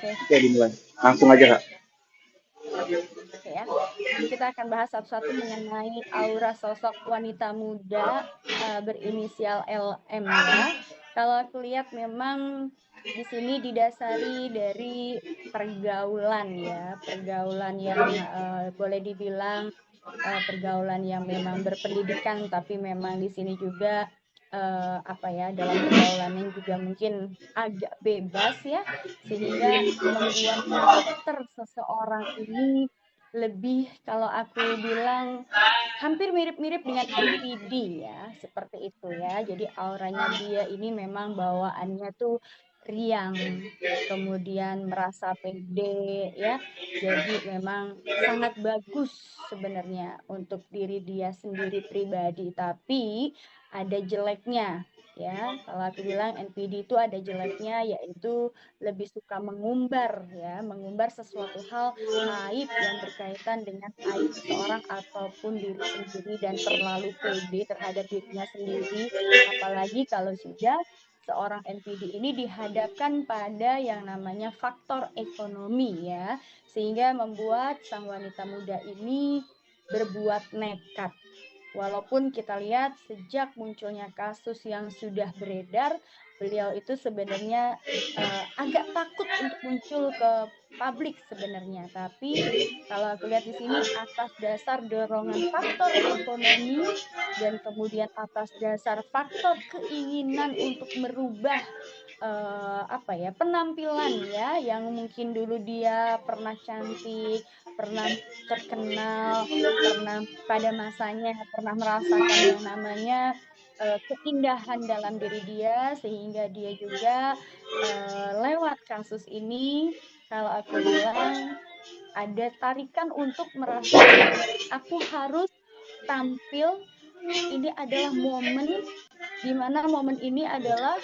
Oke, Oke, dimulai. Langsung aja, Kak. oke ya. Jadi kita akan bahas satu-satu mengenai aura sosok wanita muda berinisial LM ya. Kalau aku lihat memang di sini didasari dari pergaulan ya, pergaulan yang boleh dibilang pergaulan yang memang berpendidikan, tapi memang di sini juga apa ya, dalam pergaulannya juga mungkin agak bebas ya, sehingga membuat karakter seseorang ini lebih, kalau aku bilang, hampir mirip-mirip dengan NPD ya, seperti itu ya. Jadi auranya dia ini memang bawaannya tuh riang, kemudian merasa pede ya. Jadi memang sangat bagus sebenarnya untuk diri dia sendiri pribadi, tapi ada jeleknya ya. Kalau aku bilang NPD itu ada jeleknya, yaitu lebih suka mengumbar ya, mengumbar sesuatu hal aib yang berkaitan dengan aib seseorang ataupun diri sendiri dan terlalu pede terhadap dirinya sendiri, apalagi kalau sudah seorang NPD ini dihadapkan pada yang namanya faktor ekonomi ya, sehingga membuat sang wanita muda ini berbuat nekat. Walaupun kita lihat sejak munculnya kasus yang sudah beredar, beliau itu sebenarnya agak takut untuk muncul ke publik sebenarnya. Tapi kalau aku lihat di sini atas dasar dorongan faktor ekonomi dan kemudian atas dasar faktor keinginan untuk merubah apa ya, penampilan ya, yang mungkin dulu dia pernah cantik, pernah terkenal, pernah pada masanya pernah merasakan yang namanya keindahan dalam diri dia, sehingga dia juga lewat kasus ini, kalau aku bilang ada tarikan untuk merasa aku harus tampil. Ini adalah momen di mana momen ini adalah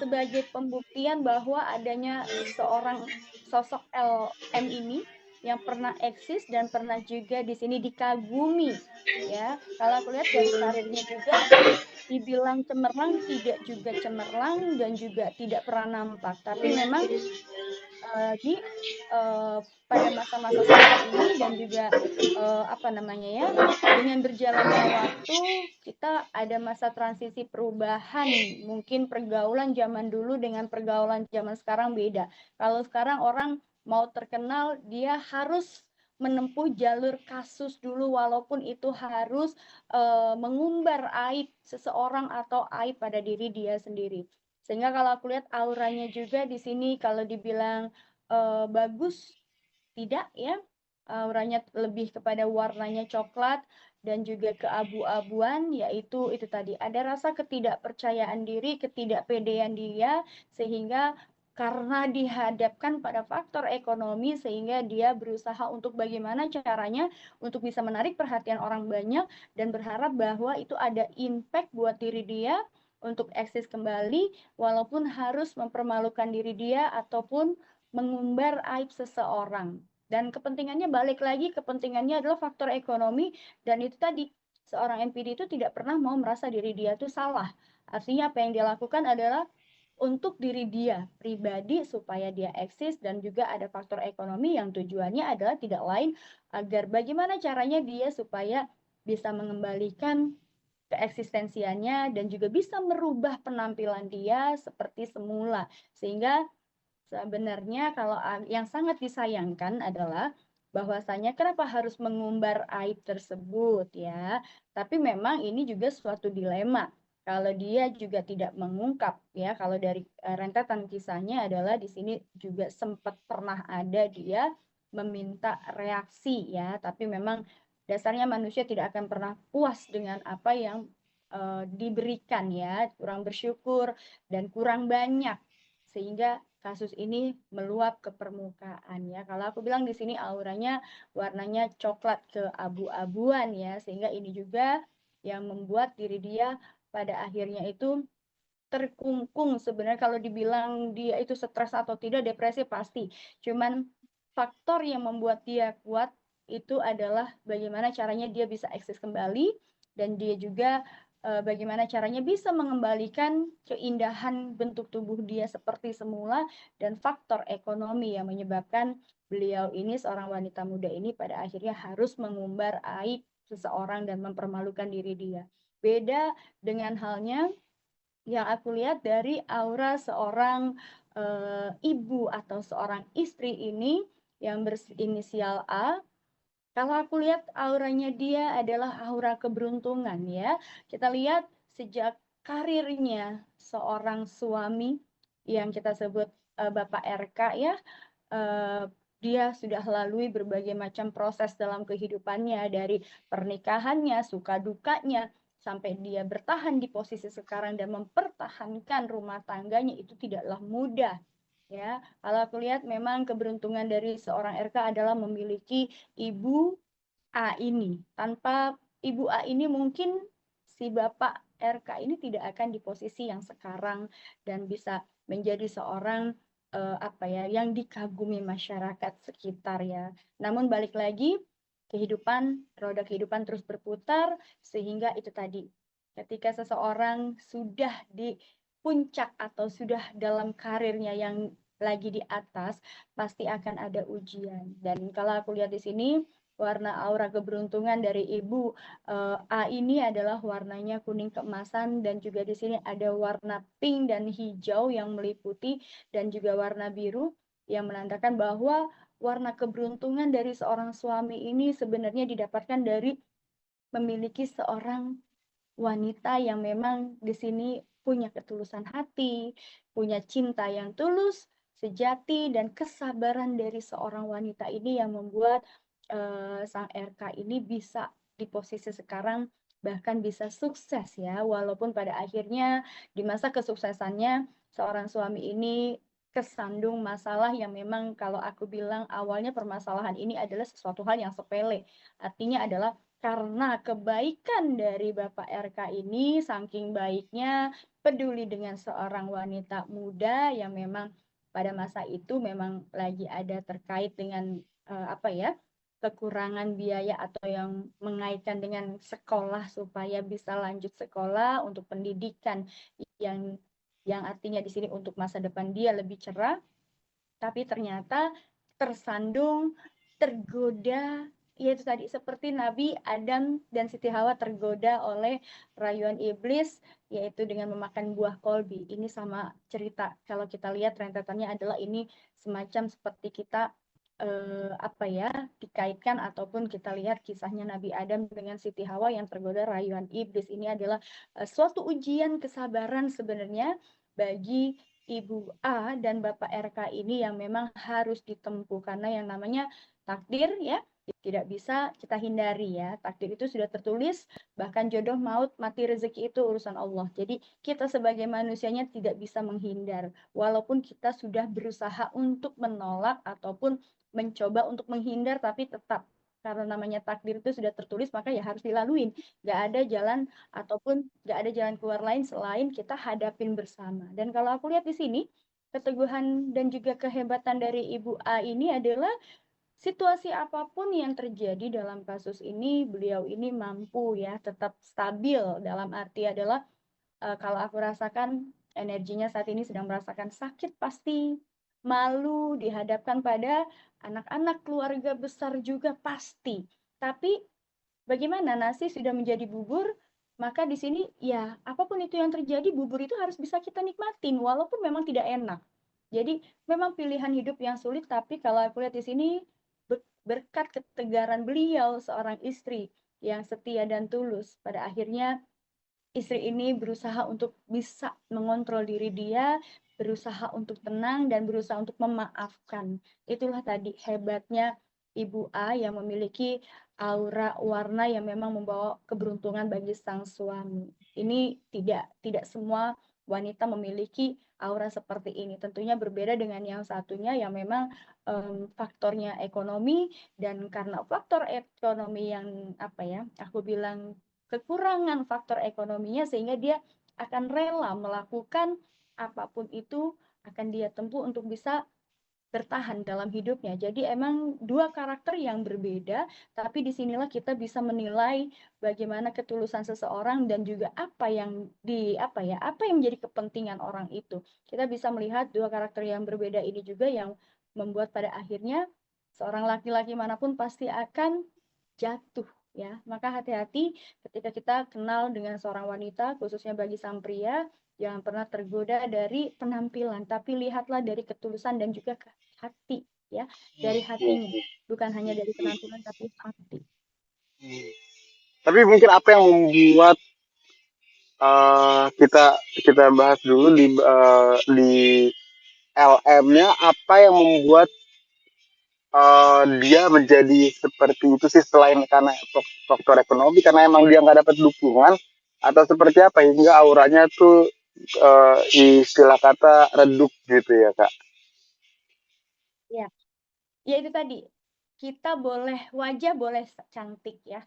sebagai pembuktian bahwa adanya seorang sosok LM ini yang pernah eksis dan pernah juga di sini dikagumi ya. Kalau aku lihat dari karirnya juga dibilang cemerlang, tidak juga cemerlang dan juga tidak pernah nampak, tapi memang di pada masa-masa sekarang ini dan juga apa namanya ya, dengan berjalannya waktu kita ada masa transisi perubahan. Mungkin pergaulan zaman dulu dengan pergaulan zaman sekarang beda. Kalau sekarang orang mau terkenal dia harus menempuh jalur kasus dulu, walaupun itu harus mengumbar aib seseorang atau aib pada diri dia sendiri. Sehingga kalau aku lihat auranya juga di sini kalau dibilang bagus, tidak ya, auranya lebih kepada warnanya coklat dan juga keabu-abuan, yaitu itu tadi ada rasa ketidakpercayaan diri, ketidakpedean dia, sehingga karena dihadapkan pada faktor ekonomi sehingga dia berusaha untuk bagaimana caranya untuk bisa menarik perhatian orang banyak dan berharap bahwa itu ada impact buat diri dia untuk eksis kembali, walaupun harus mempermalukan diri dia ataupun mengumbar aib seseorang. Dan kepentingannya balik lagi, kepentingannya adalah faktor ekonomi, dan itu tadi seorang NPD itu tidak pernah mau merasa diri dia itu salah. Artinya apa yang dia lakukan adalah untuk diri dia pribadi supaya dia eksis, dan juga ada faktor ekonomi yang tujuannya adalah tidak lain agar bagaimana caranya dia supaya bisa mengembalikan keeksistensiannya dan juga bisa merubah penampilan dia seperti semula. Sehingga sebenarnya kalau yang sangat disayangkan adalah bahwasanya kenapa harus mengumbar aib tersebut ya. Tapi memang ini juga suatu dilema. Kalau dia juga tidak mengungkap ya, kalau dari rentetan kisahnya adalah di sini juga sempat pernah ada dia meminta reaksi ya, tapi memang dasarnya manusia tidak akan pernah puas dengan apa yang diberikan ya, kurang bersyukur dan kurang banyak, sehingga kasus ini meluap ke permukaan ya. Kalau aku bilang di sini auranya warnanya coklat ke abu-abuan ya, sehingga ini juga yang membuat diri dia pada akhirnya itu terkungkung. Sebenarnya kalau dibilang dia itu stres atau tidak, depresi pasti. Cuman faktor yang membuat dia kuat itu adalah bagaimana caranya dia bisa eksis kembali, dan dia juga bagaimana caranya bisa mengembalikan keindahan bentuk tubuh dia seperti semula, dan faktor ekonomi yang menyebabkan beliau ini, seorang wanita muda ini, pada akhirnya harus mengumbar aib seseorang dan mempermalukan diri dia. Beda dengan halnya yang aku lihat dari aura seorang ibu atau seorang istri ini yang berinisial A. Kalau aku lihat auranya dia adalah aura keberuntungan ya. Kita lihat sejak karirnya seorang suami yang kita sebut Bapak RK ya, eh, dia sudah lalui berbagai macam proses dalam kehidupannya, dari pernikahannya, suka dukanya, sampai dia bertahan di posisi sekarang dan mempertahankan rumah tangganya, itu tidaklah mudah. Ya, kalau aku lihat memang keberuntungan dari seorang RK adalah memiliki ibu A ini. Tanpa ibu A ini mungkin si Bapak RK ini tidak akan di posisi yang sekarang dan bisa menjadi seorang apa ya, yang dikagumi masyarakat sekitar ya. Namun balik lagi, roda kehidupan terus berputar, sehingga itu tadi, ketika seseorang sudah di puncak atau sudah dalam karirnya yang lagi di atas, pasti akan ada ujian. Dan kalau aku lihat di sini, warna aura keberuntungan dari ibu A ini adalah warnanya kuning keemasan, dan juga di sini ada warna pink dan hijau yang meliputi, dan juga warna biru yang menandakan bahwa warna keberuntungan dari seorang suami ini sebenarnya didapatkan dari memiliki seorang wanita yang memang di sini punya ketulusan hati, punya cinta yang tulus, sejati, dan kesabaran dari seorang wanita ini yang membuat sang RK ini bisa di posisi sekarang, bahkan bisa sukses ya, walaupun pada akhirnya di masa kesuksesannya seorang suami ini kesandung masalah yang memang kalau aku bilang awalnya permasalahan ini adalah sesuatu hal yang sepele. Artinya adalah karena kebaikan dari Bapak RK ini, saking baiknya, peduli dengan seorang wanita muda yang memang pada masa itu memang lagi ada terkait dengan apa ya, kekurangan biaya atau yang mengaitkan dengan sekolah supaya bisa lanjut sekolah untuk pendidikan yang artinya di sini untuk masa depan dia lebih cerah, tapi ternyata tersandung, tergoda, yaitu tadi seperti Nabi Adam dan Siti Hawa tergoda oleh rayuan iblis, yaitu dengan memakan buah kolbi. Ini sama cerita, kalau kita lihat rentetannya adalah ini semacam seperti kita apa ya, dikaitkan ataupun kita lihat kisahnya Nabi Adam dengan Siti Hawa yang tergoda rayuan iblis. Ini adalah suatu ujian kesabaran sebenarnya bagi Ibu A dan Bapak RK ini yang memang harus ditempuh, karena yang namanya takdir ya tidak bisa kita hindari ya. Takdir itu sudah tertulis, bahkan jodoh, maut, mati, rezeki itu urusan Allah. Jadi kita sebagai manusianya tidak bisa menghindar. Walaupun kita sudah berusaha untuk menolak ataupun mencoba untuk menghindar, tapi tetap karena namanya takdir itu sudah tertulis, maka ya harus dilaluin. Gak ada jalan ataupun gak ada jalan keluar lain selain kita hadapin bersama. Dan kalau aku lihat di sini, keteguhan dan juga kehebatan dari Ibu A ini adalah situasi apapun yang terjadi dalam kasus ini, beliau ini mampu ya tetap stabil, dalam arti adalah kalau aku rasakan energinya saat ini sedang merasakan sakit pasti, malu dihadapkan pada anak-anak keluarga besar juga pasti. Tapi bagaimana nasi sudah menjadi bubur, maka di sini ya apapun itu yang terjadi, bubur itu harus bisa kita nikmatin walaupun memang tidak enak. Jadi memang pilihan hidup yang sulit, tapi kalau aku lihat di sini berkat ketegaran beliau seorang istri yang setia dan tulus, pada akhirnya istri ini berusaha untuk bisa mengontrol diri dia, berusaha untuk tenang dan berusaha untuk memaafkan. Itulah tadi hebatnya Ibu A yang memiliki aura warna yang memang membawa keberuntungan bagi sang suami. Ini tidak semua wanita memiliki aura seperti ini. Tentunya berbeda dengan yang satunya yang memang faktornya ekonomi, dan karena faktor ekonomi yang apa ya, aku bilang kekurangan faktor ekonominya, sehingga dia akan rela melakukan apapun itu, akan dia tempuh untuk bisa bertahan dalam hidupnya. Jadi emang dua karakter yang berbeda, tapi disinilah kita bisa menilai bagaimana ketulusan seseorang dan juga apa yang apa yang menjadi kepentingan orang itu. Kita bisa melihat dua karakter yang berbeda ini juga yang membuat pada akhirnya seorang laki-laki manapun pasti akan jatuh ya. Maka hati-hati ketika kita kenal dengan seorang wanita, khususnya bagi sang pria, jangan pernah tergoda dari penampilan, tapi lihatlah dari ketulusan dan juga hati ya, dari hatinya, bukan hanya dari penampilan tapi hati. Tapi mungkin apa yang membuat kita kita bahas dulu di LM-nya apa yang membuat dia menjadi seperti itu sih selain karena faktor ekonomi karena emang dia nggak dapat dukungan atau seperti apa hingga auranya tuh istilah kata redup gitu ya kak. Ya, ya itu tadi. Kita boleh wajah boleh cantik ya.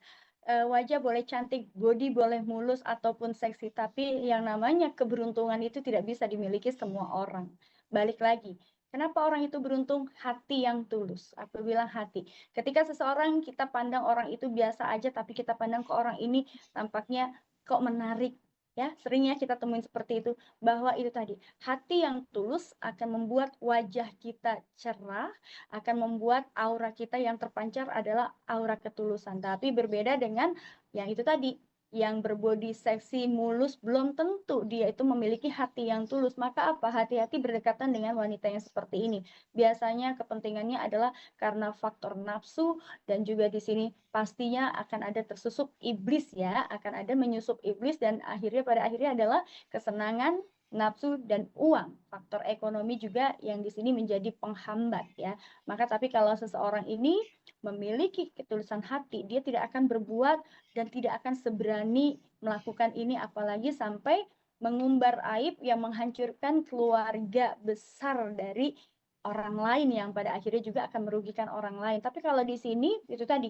Wajah boleh cantik, body boleh mulus ataupun seksi, tapi yang namanya keberuntungan itu tidak bisa dimiliki semua orang. Balik lagi, kenapa orang itu beruntung? Hati yang tulus. Aku bilang hati. Ketika seseorang kita pandang orang itu biasa aja, tapi kita pandang ke orang ini tampaknya kok menarik. Ya, seringnya kita temuin seperti itu, bahwa itu tadi, hati yang tulus akan membuat wajah kita cerah, akan membuat aura kita yang terpancar adalah aura ketulusan. Tapi berbeda dengan yang itu tadi, yang berbodi seksi mulus, belum tentu dia itu memiliki hati yang tulus. Maka apa? Hati-hati berdekatan dengan wanita yang seperti ini. Biasanya kepentingannya adalah karena faktor nafsu, dan juga di sini pastinya akan ada tersusup iblis ya, akan ada menyusup iblis, dan akhirnya pada akhirnya adalah kesenangan, nafsu, dan uang. Faktor ekonomi juga yang di sini menjadi penghambat ya. Maka tapi kalau seseorang ini memiliki ketulusan hati, dia tidak akan berbuat dan tidak akan seberani melakukan ini, apalagi sampai mengumbar aib yang menghancurkan keluarga besar dari orang lain yang pada akhirnya juga akan merugikan orang lain. Tapi kalau di sini itu tadi,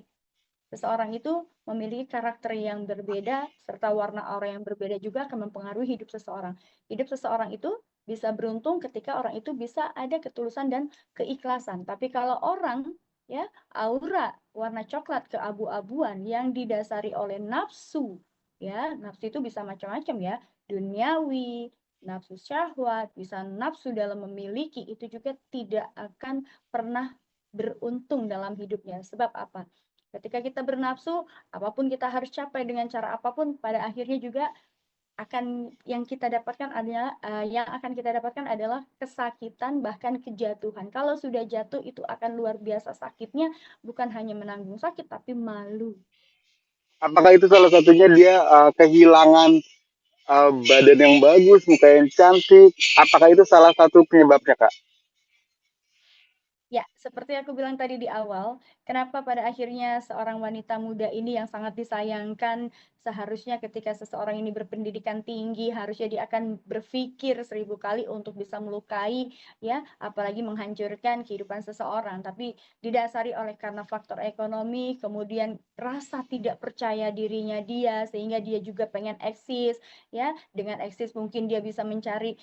seseorang itu memiliki karakter yang berbeda serta warna aura yang berbeda juga akan mempengaruhi hidup seseorang. Hidup seseorang itu bisa beruntung ketika orang itu bisa ada ketulusan dan keikhlasan. Tapi kalau orang ya aura warna coklat keabu-abuan yang didasari oleh nafsu, ya nafsu itu bisa macam-macam ya, duniawi, nafsu syahwat, bisa nafsu dalam memiliki, itu juga tidak akan pernah beruntung dalam hidupnya. Sebab apa? Ketika kita bernafsu, apapun kita harus capai dengan cara apapun, pada akhirnya juga yang akan kita dapatkan adalah kesakitan, bahkan kejatuhan. Kalau sudah jatuh itu akan luar biasa sakitnya, bukan hanya menanggung sakit tapi malu. Apakah itu salah satunya dia kehilangan badan yang bagus, muka yang cantik? Apakah itu salah satu penyebabnya kak? Ya, seperti aku bilang tadi di awal, kenapa pada akhirnya seorang wanita muda ini yang sangat disayangkan, seharusnya ketika seseorang ini berpendidikan tinggi, harusnya dia akan berpikir 1000 kali untuk bisa melukai, ya, apalagi menghancurkan kehidupan seseorang. Tapi didasari oleh karena faktor ekonomi, kemudian rasa tidak percaya dirinya dia, sehingga dia juga pengen eksis, ya, dengan eksis mungkin dia bisa mencari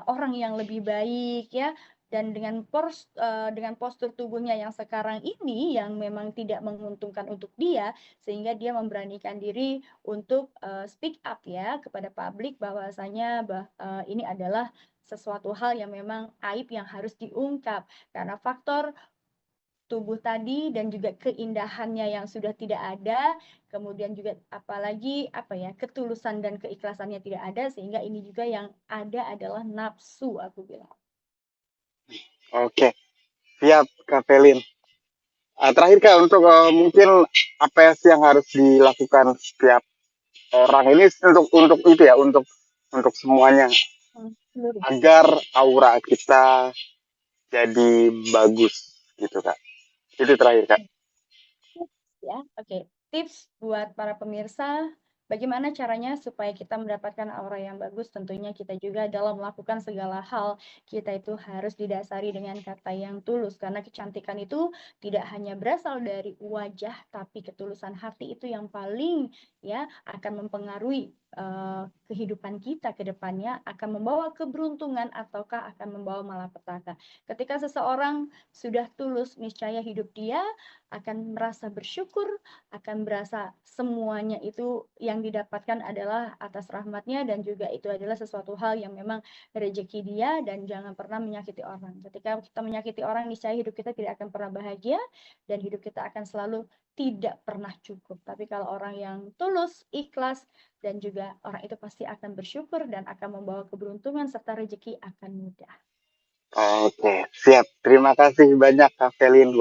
orang yang lebih baik, ya, dan dengan postur tubuhnya yang sekarang ini yang memang tidak menguntungkan untuk dia, sehingga dia memberanikan diri untuk speak up ya kepada publik bahwasanya ini adalah sesuatu hal yang memang aib yang harus diungkap karena faktor tubuh tadi dan juga keindahannya yang sudah tidak ada, kemudian juga apalagi apa ya, ketulusan dan keikhlasannya tidak ada, sehingga ini juga yang ada adalah nafsu, aku bilang. Oke, siap kak Felin. Terakhir kak untuk mungkin apa sih yang harus dilakukan setiap orang ini untuk itu ya untuk semuanya Seluruh. agar aura kita jadi bagus gitu kak. Itu terakhir kak. Ya, oke. Tips buat para pemirsa, bagaimana caranya supaya kita mendapatkan aura yang bagus? Tentunya kita juga dalam melakukan segala hal, kita itu harus didasari dengan kata yang tulus. Karena kecantikan itu tidak hanya berasal dari wajah, tapi ketulusan hati itu yang paling ya akan mempengaruhi kehidupan kita ke depannya akan membawa keberuntungan ataukah akan membawa malapetaka. Ketika seseorang sudah tulus, niscaya hidup dia akan merasa bersyukur, akan merasa semuanya itu yang didapatkan adalah atas rahmatnya dan juga itu adalah sesuatu hal yang memang rezeki dia dan jangan pernah menyakiti orang. Ketika kita menyakiti orang, niscaya hidup kita tidak akan pernah bahagia dan hidup kita akan selalu tidak pernah cukup. Tapi kalau orang yang tulus, ikhlas, dan juga orang itu pasti akan bersyukur dan akan membawa keberuntungan serta rezeki akan mudah. Oke, siap. Terima kasih banyak Kak Felin.